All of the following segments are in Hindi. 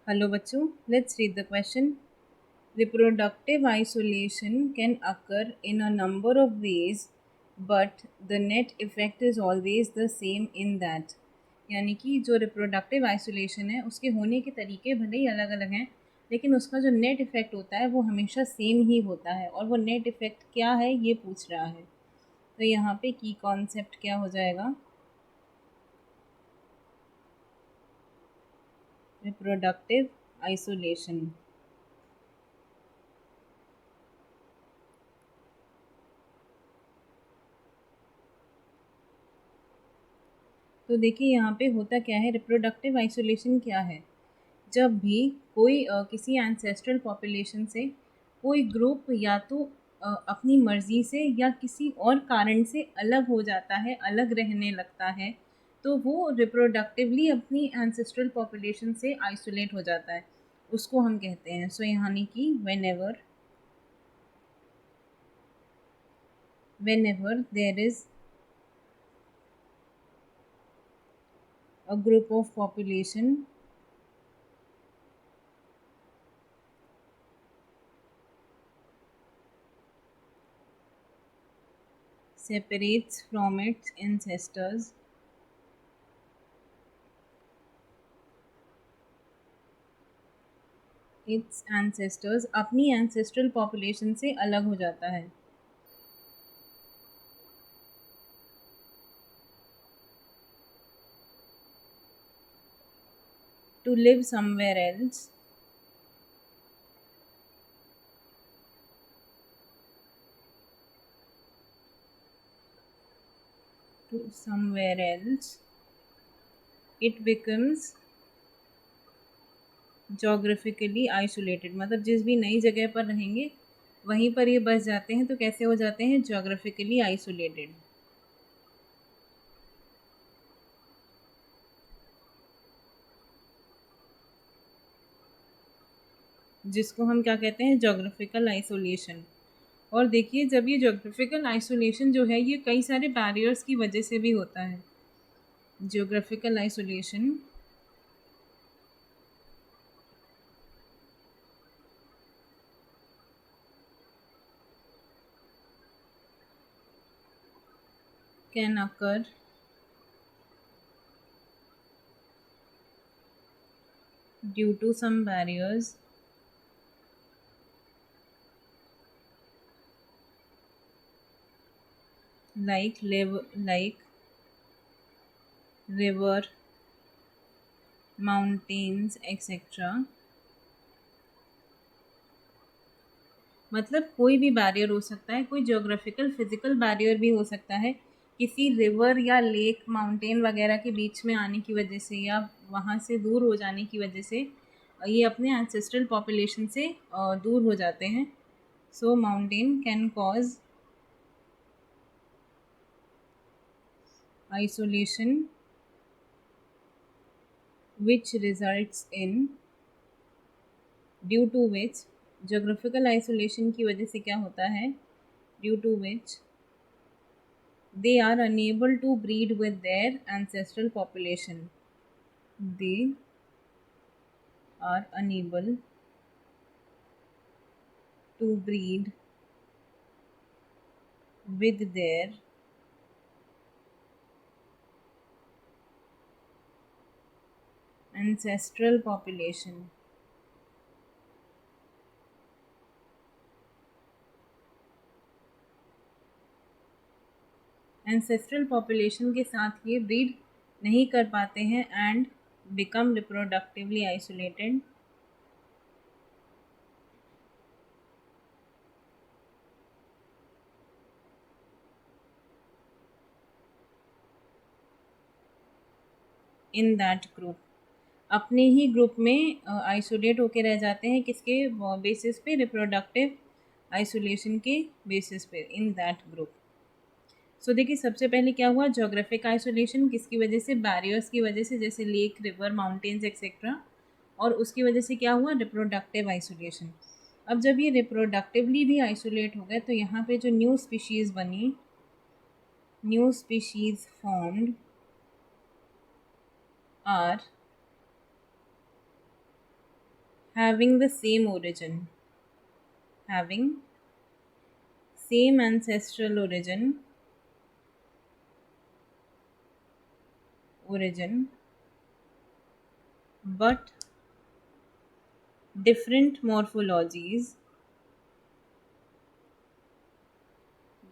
Hello बच्चों, let's read the question. Reproductive isolation can occur in a number of ways, but the net effect is always the same in that. यानी कि जो रिप्रोडक्टिव आइसोलेशन है उसके होने के तरीके भले ही अलग अलग हैं, लेकिन उसका जो नेट इफ़ेक्ट होता है वो हमेशा सेम ही होता है। और वो नेट इफ़ेक्ट क्या है ये पूछ रहा है। तो यहाँ पे की कॉन्सेप्ट क्या हो जाएगा? Reproductive isolation. तो देखिए यहाँ पे होता क्या है, रिप्रोडक्टिव आइसोलेशन क्या है? जब भी कोई किसी एंसेस्ट्रल पॉपुलेशन से कोई ग्रुप या तो अपनी मर्जी से या किसी और कारण से अलग हो जाता है, अलग रहने लगता है, तो वो रिप्रोडक्टिवली अपनी एंसेस्ट्रल पॉपुलेशन से आइसोलेट हो जाता है, उसको हम कहते हैं। सो यानी कि whenever there is a group of population separates from its ancestors, अपनी एंसेस्ट्रल पॉपुलेशन से अलग हो जाता है। To live somewhere else, it becomes geographically isolated। मतलब जिस भी नई जगह पर रहेंगे वहीं पर ये बस जाते हैं, तो कैसे हो जाते हैं? geographically isolated। जिसको हम क्या कहते हैं? Geographical isolation. और देखिए, जब ये जोग्राफिकल आइसोलेशन जो है ये कई सारे बैरियर्स की वजह से भी होता है। Geographical isolation can occur due to some barriers like river, mountains, etc। मतलब कोई भी बैरियर हो सकता है, कोई ज्योग्राफिकल फिजिकल बैरियर भी हो सकता है, किसी रिवर या लेक, माउंटेन वगैरह के बीच में आने की वजह से या वहाँ से दूर हो जाने की वजह से ये अपने एंसेस्ट्रल पॉपुलेशन से दूर हो जाते हैं। So mountain can cause isolation which results in due to which geographical isolation की वजह से क्या होता है? Due to which they are unable to breed with their ancestral population। They are unable to breed with their ancestral population। Ancestral population के साथ ये ब्रीड नहीं कर पाते हैं and become reproductively isolated. In that group, अपने ही ग्रुप में आइसोलेट होके रह जाते हैं। किसके बेसिस पे? रिप्रोडक्टिव आइसोलेशन के बेसिस पे, इन दैट ग्रुप। सो देखिए, सबसे पहले क्या हुआ? जोग्राफिक आइसोलेशन किसकी वजह से? बैरियर्स की वजह से, जैसे लेक, रिवर, माउंटेन्स एक्सेट्रा। और उसकी वजह से क्या हुआ? Reproductive isolation. अब जब ये रिप्रोडक्टिवली भी आइसोलेट हो गए तो यहाँ पे जो न्यू स्पीशीज़ बनी, new species formed are having the same origin, having same ancestral origin, but different morphologies,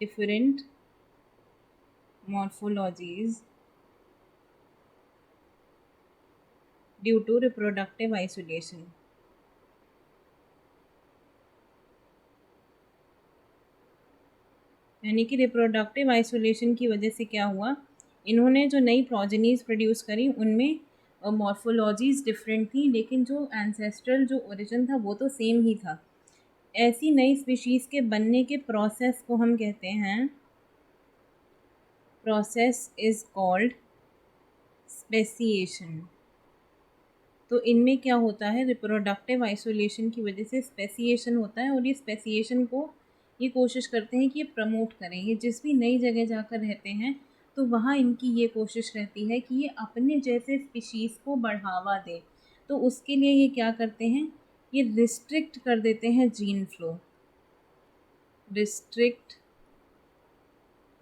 different morphologies due to reproductive isolation. यानी कि रिप्रोडक्टिव आइसोलेशन की वजह से क्या हुआ, इन्होंने जो नई प्रोजेनीज प्रोड्यूस करी उनमें मॉर्फोलॉजीज डिफरेंट थी, लेकिन जो एंसेस्ट्रल जो ओरिजिन था वो तो सेम ही था। ऐसी नई स्पीशीज़ के बनने के प्रोसेस को हम कहते हैं, प्रोसेस इज कॉल्ड स्पेसिएशन। तो इनमें क्या होता है, रिप्रोडक्टिव आइसोलेशन की वजह से स्पेसिएशन होता है, और ये स्पेसिएशन को ये कोशिश करते हैं कि ये प्रमोट करें। ये जिस भी नई जगह जाकर रहते हैं तो वहाँ इनकी ये कोशिश रहती है कि ये अपने जैसे स्पीशीज़ को बढ़ावा दें। तो उसके लिए ये क्या करते हैं, ये रिस्ट्रिक्ट कर देते हैं gene flow, restrict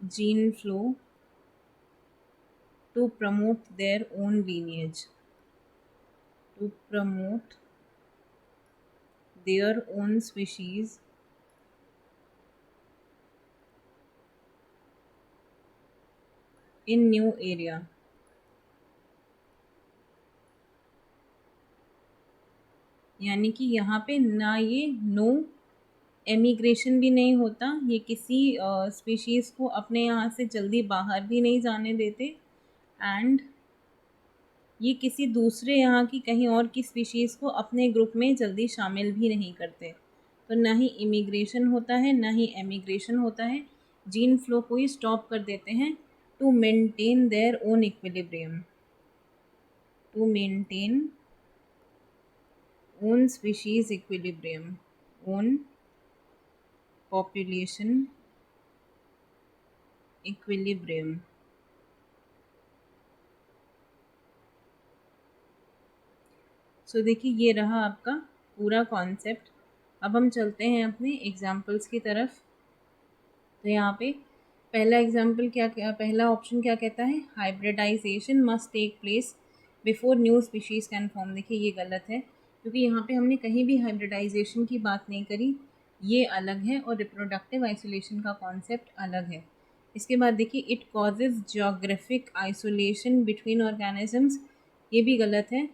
gene flow to promote their own lineage, to promote their own species in new area। यानी कि यहाँ पे ना ये नो एमिग्रेशन भी नहीं होता, ये किसी स्पीशीज़ को अपने यहाँ से जल्दी बाहर भी नहीं जाने देते, एंड ये किसी दूसरे यहाँ की कहीं और की स्पीशीज़ को अपने ग्रुप में जल्दी शामिल भी नहीं करते। तो ना ही इमिग्रेशन होता है ना ही एमिग्रेशन होता है, जीन फ्लो को ही स्टॉप कर देते हैं to maintain their own equilibrium, to maintain own species equilibrium, own population equilibrium. So देखिए ये रहा आपका पूरा कॉन्सेप्ट। अब हम चलते हैं अपने एग्जाम्पल्स की तरफ। तो यहाँ पे पहला एग्जाम्पल पहला ऑप्शन क्या कहता है, hybridisation must take place before new species can form. देखिए ये गलत है, क्योंकि यहाँ पे हमने कहीं भी हाइब्रिडाइजेशन की बात नहीं करी, ये अलग है, और रिप्रोडक्टिव आइसोलेशन का कॉन्सेप्ट अलग है। इसके बाद देखिए it causes geographic isolation between organisms, ये भी गलत है।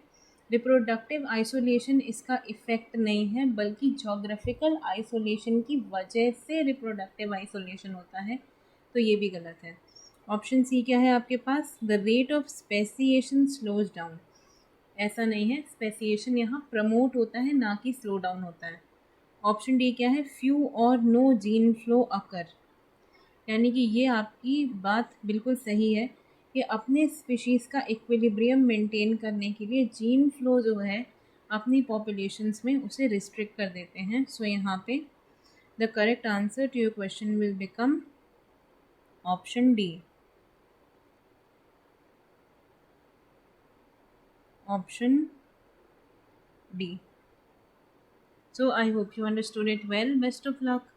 रिप्रोडक्टिव आइसोलेशन इसका इफ़ेक्ट नहीं है, बल्कि जोग्राफिकल आइसोलेशन की वजह से रिप्रोडक्टिव आइसोलेशन होता है, तो ये भी गलत है। ऑप्शन सी क्या है आपके पास, the rate of speciation slows down. ऐसा नहीं है, स्पेसिएशन यहाँ प्रमोट होता है ना कि स्लो डाउन होता है। ऑप्शन डी क्या है, फ्यू और नो जीन फ्लो अकर। यानी कि ये आपकी बात बिल्कुल सही है कि अपने स्पीशीज़ का इक्विलिब्रियम मेंटेन करने के लिए जीन फ्लो जो है अपनी पॉपुलेशंस में उसे रिस्ट्रिक्ट कर देते हैं। सो यहाँ पे the correct answer to your question will become option D, option D. So I hope you understood it well. Best of luck.